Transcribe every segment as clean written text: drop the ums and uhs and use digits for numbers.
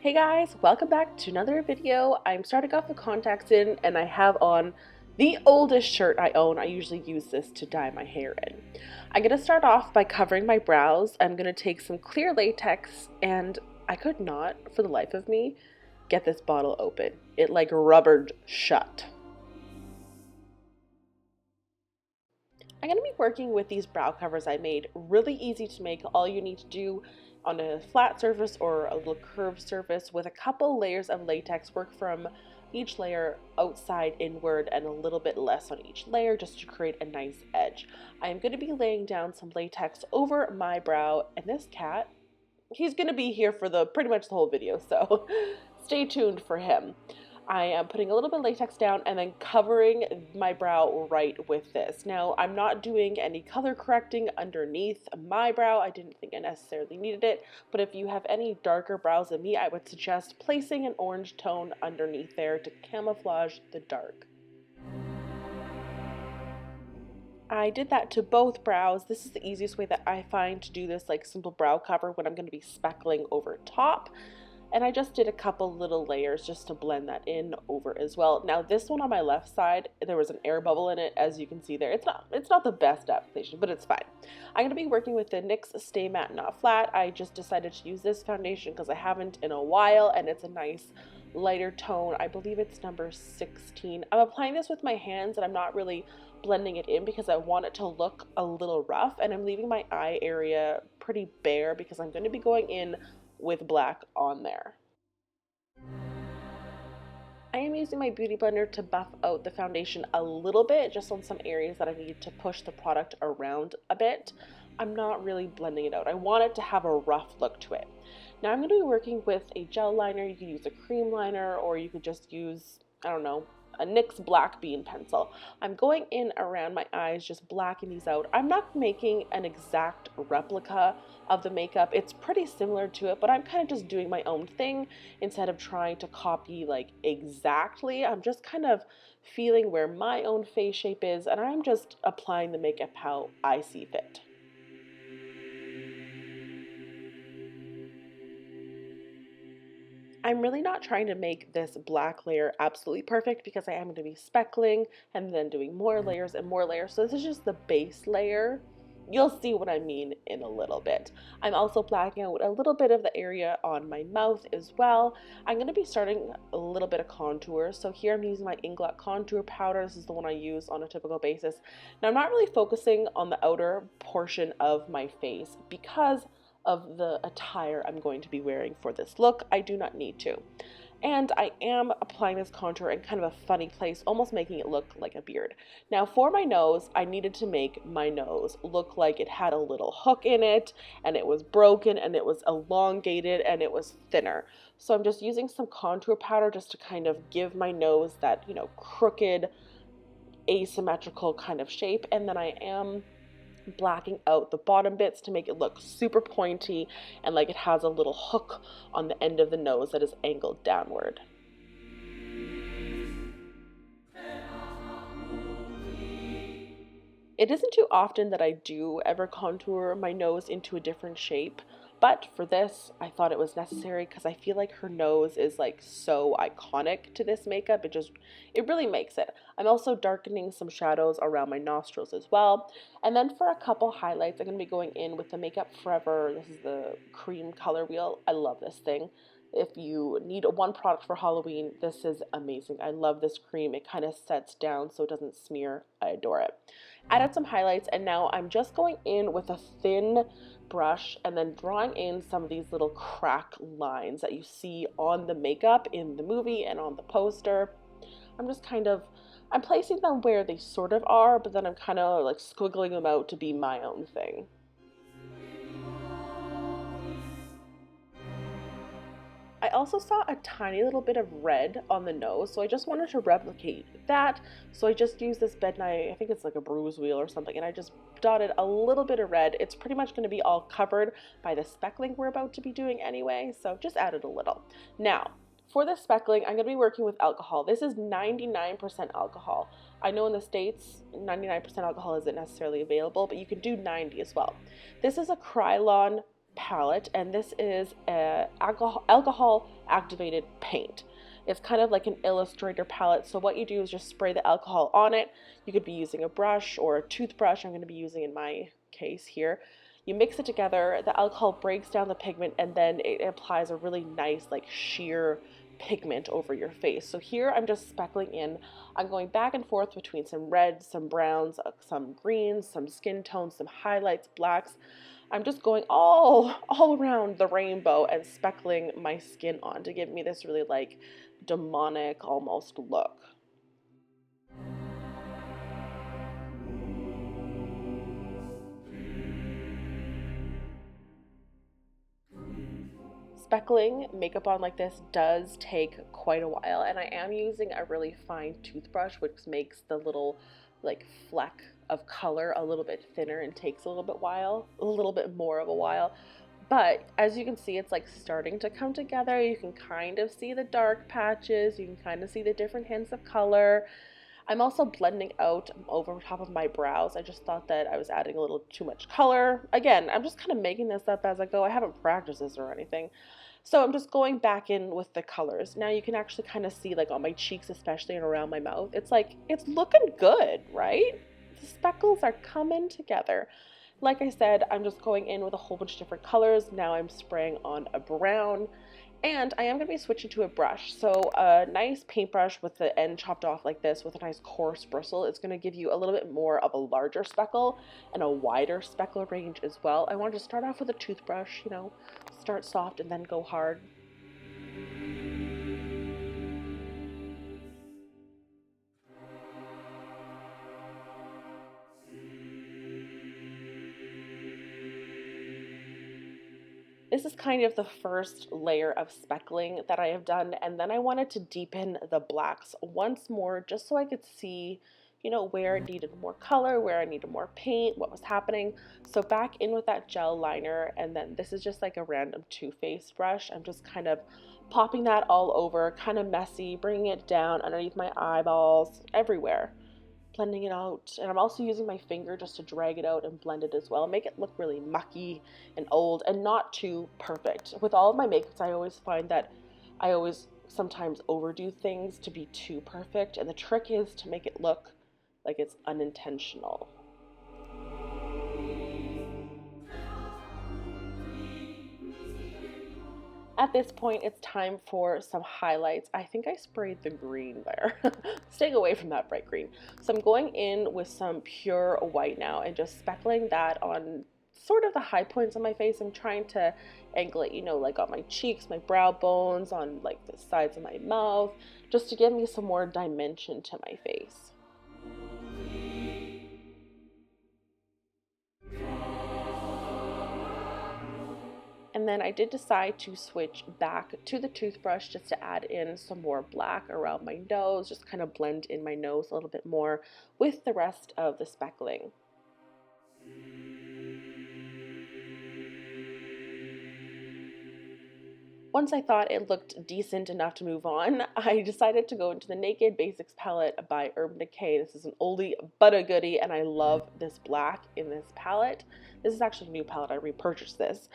Hey guys, welcome back to another video. I'm starting off with contacts in and I have on the oldest shirt I own. I usually use this to dye my hair in. I'm going to start off by covering my brows. I'm going to take some clear latex and I could not, for the life of me, get this bottle open. It like rubbered shut. I'm going to be working with these brow covers I made. Really easy to make. All you need to do on a flat surface or a little curved surface with a couple layers of latex, work from each layer outside inward and a little bit less on each layer just to create a nice edge. I am going to be laying down some latex over my brow, and this cat, he's going to be here for pretty much the whole video, so stay tuned for him. I am putting a little bit of latex down and then covering my brow right with this. Now, I'm not doing any color correcting underneath my brow. I didn't think I necessarily needed it, but if you have any darker brows than me, I would suggest placing an orange tone underneath there to camouflage the dark. I did that to both brows. This is the easiest way that I find to do this, like simple brow cover, when I'm going to be speckling over top. And I just did a couple little layers just to blend that in over as well. Now this one on my left side, there was an air bubble in it, as you can see there. It's not the best application, but it's fine. I'm going to be working with the NYX Stay Matte Not Flat. I just decided to use this foundation because I haven't in a while, and it's a nice lighter tone. I believe it's number 16. I'm applying this with my hands and I'm not really blending it in because I want it to look a little rough, and I'm leaving my eye area pretty bare because I'm going to be going in with black on there. I am using my beauty blender to buff out the foundation a little bit, just on some areas that I need to push the product around a bit. I'm not really blending it out. I want it to have a rough look to it. Now I'm going to be working with a gel liner. You could use a cream liner, or you could just use, I don't know, a NYX black bean pencil. I'm going in around my eyes, just blacking these out. I'm not making an exact replica of the makeup. It's pretty similar to it, but I'm kind of just doing my own thing instead of trying to copy like exactly. I'm just kind of feeling where my own face shape is, and I'm just applying the makeup how I see fit. I'm really not trying to make this black layer absolutely perfect because I am going to be speckling and then doing more layers and more layers. So this is just the base layer. You'll see what I mean in a little bit. I'm also blacking out a little bit of the area on my mouth as well. I'm going to be starting a little bit of contour. So here I'm using my inglot contour powder. This is the one I use on a typical basis. Now I'm not really focusing on the outer portion of my face because of the attire I'm going to be wearing for this look. I do not need to. And I am applying this contour in kind of a funny place, almost making it look like a beard. Now for my nose, I needed to make my nose look like it had a little hook in it, and it was broken, and it was elongated, and it was thinner. So I'm just using some contour powder just to kind of give my nose that, you know, crooked, asymmetrical kind of shape. And then I am blacking out the bottom bits to make it look super pointy and like it has a little hook on the end of the nose that is angled downward. It isn't too often that I do ever contour my nose into a different shape, but for this, I thought it was necessary because I feel like her nose is like so iconic to this makeup. It really makes it. I'm also darkening some shadows around my nostrils as well. And then for a couple highlights, I'm going to be going in with the Makeup Forever. This is the cream color wheel. I love this thing. If you need one product for Halloween, this is amazing. I love this cream. It kind of sets down so it doesn't smear. I adore it. Added some highlights, and now I'm just going in with a thin brush and then drawing in some of these little crack lines that you see on the makeup in the movie and on the poster. I'm placing them where they sort of are, but then I'm kind of like squiggling them out to be my own thing. I also saw a tiny little bit of red on the nose, so I just wanted to replicate that. So I just used this bed knife, I think it's like a bruise wheel or something, and I just dotted a little bit of red. It's pretty much going to be all covered by the speckling we're about to be doing anyway, so just added a little. Now, for the speckling, I'm going to be working with alcohol. This is 99% alcohol. I know in the States, 99% alcohol isn't necessarily available, but you can do 90 as well. This is a kryolan palette, and this is a alcohol activated paint. It's kind of like an illustrator palette. So what you do is just spray the alcohol on it. You could be using a brush or a toothbrush. I'm going to be using in my case here. You mix it together, the alcohol breaks down the pigment, and then it applies a really nice like sheer pigment over your face. So here I'm just speckling in. I'm going back and forth between some reds, some browns, some greens, some skin tones, some highlights, blacks. I'm just going all around the rainbow and speckling my skin on to give me this really like demonic almost look. Speckling makeup on like this does take quite a while, and I am using a really fine toothbrush, which makes the little like fleck of color a little bit thinner and takes a little bit more of a while. But as you can see, it's like starting to come together. You can kind of see the dark patches, you can kind of see the different hints of color. I'm also blending out over top of my brows. I just thought that I was adding a little too much color. Again, I'm just kind of making this up as I go. I haven't practiced this or anything. So I'm just going back in with the colors. Now you can actually kind of see like on my cheeks especially and around my mouth. It's like, it's looking good, right? The speckles are coming together. Like I said, I'm just going in with a whole bunch of different colors. Now I'm spraying on a brown. And I am going to be switching to a brush. So a nice paintbrush with the end chopped off like this with a nice coarse bristle is going to give you a little bit more of a larger speckle and a wider speckle range as well. I wanted to start off with a toothbrush, you know, start soft and then go hard. This is kind of the first layer of speckling that I have done, and then I wanted to deepen the blacks once more just so I could see, you know, where it needed more color, where I needed more paint, what was happening. So back in with that gel liner, and then this is just like a random Too Faced brush. I'm just kind of popping that all over, kind of messy, bringing it down underneath my eyeballs, everywhere, blending it out. And I'm also using my finger just to drag it out and blend it as well, make it look really mucky and old and not too perfect. With all of my makeups, I always find that I always sometimes overdo things to be too perfect, and the trick is to make it look like it's unintentional. At this point, it's time for some highlights. I think I sprayed the green there. Staying away from that bright green. So I'm going in with some pure white now and just speckling that on sort of the high points on my face. I'm trying to angle it, you know, like on my cheeks, my brow bones, on like the sides of my mouth, just to give me some more dimension to my face. And then I did decide to switch back to the toothbrush just to add in some more black around my nose, just kind of blend in my nose a little bit more with the rest of the speckling. Once I thought it looked decent enough to move on, I decided to go into the Naked Basics palette by Urban Decay. This is an oldie but a goodie, and I love this black in this palette. This is actually a new palette. I repurchased this.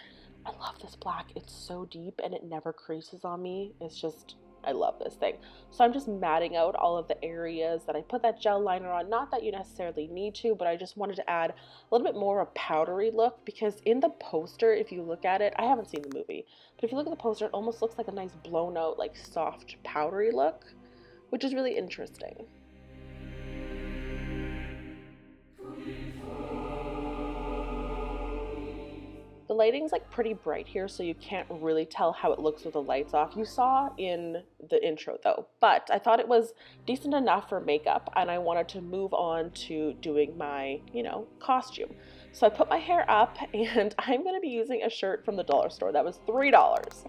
I love this black. It's so deep and it never creases on me. It's just, I love this thing. So I'm just matting out all of the areas that I put that gel liner on. Not that you necessarily need to, but I just wanted to add a little bit more of a powdery look, because in the poster, if you look at it, I haven't seen the movie, but if you look at the poster, it almost looks like a nice blown out, like soft powdery look, which is really interesting. The lighting's like pretty bright here, so you can't really tell how it looks with the lights off. You saw in the intro though, but I thought it was decent enough for makeup, and I wanted to move on to doing my, you know, costume. So I put my hair up, and I'm gonna be using a shirt from the dollar store. That was $3.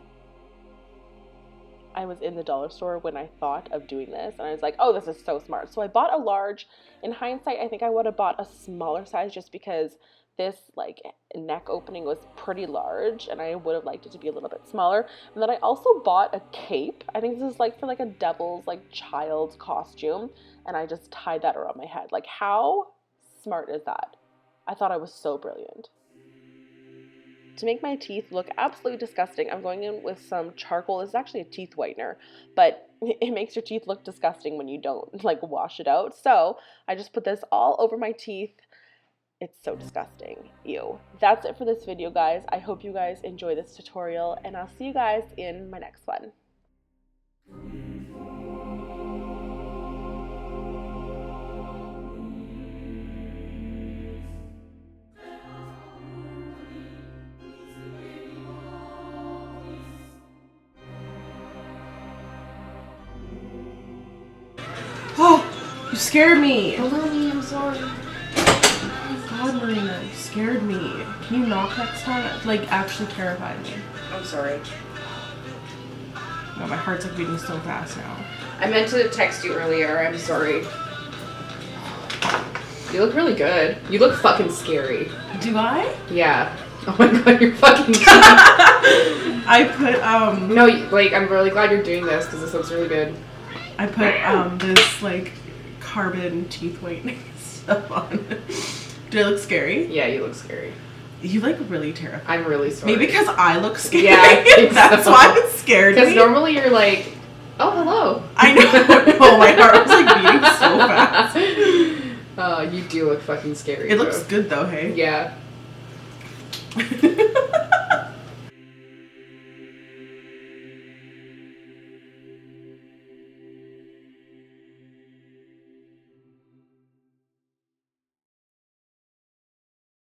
I was in the dollar store when I thought of doing this, and I was like, oh, this is so smart. So I bought a large. In hindsight, I think I would have bought a smaller size just because this like neck opening was pretty large and I would have liked it to be a little bit smaller. And then I also bought a cape. I think this is like for like a devil's like child's costume, and I just tied that around my head. Like, how smart is that? I thought I was so brilliant. to make my teeth look absolutely disgusting, I'm going in with some charcoal. It's actually a teeth whitener, but it makes your teeth look disgusting when you don't like wash it out. So I just put this all over my teeth. It's so disgusting. Ew. That's it for this video, guys. I hope you guys enjoy this tutorial, and I'll see you guys in my next one. Oh, you scared me. Baloney, I'm sorry. Oh my God, Marina, you scared me. Can you knock next time? Like, actually terrified me. I'm sorry. No, my heart's like beating so fast now. I meant to text you earlier. I'm sorry. You look really good. You look fucking scary. Do I? Yeah. Oh my God, you're fucking cute. I put, No, like, I'm really glad you're doing this because this looks really good. I put, this, like, carbon teeth whitening stuff on. Do I look scary? Yeah, you look scary. You look really terrified. I'm really sorry. Maybe because I look scary. Yeah, I think that's so. why it scared me. Because normally you're like, oh, hello. I know. Oh, my heart was like beating so fast. Oh, you do look fucking scary. It looks good though, hey? Yeah.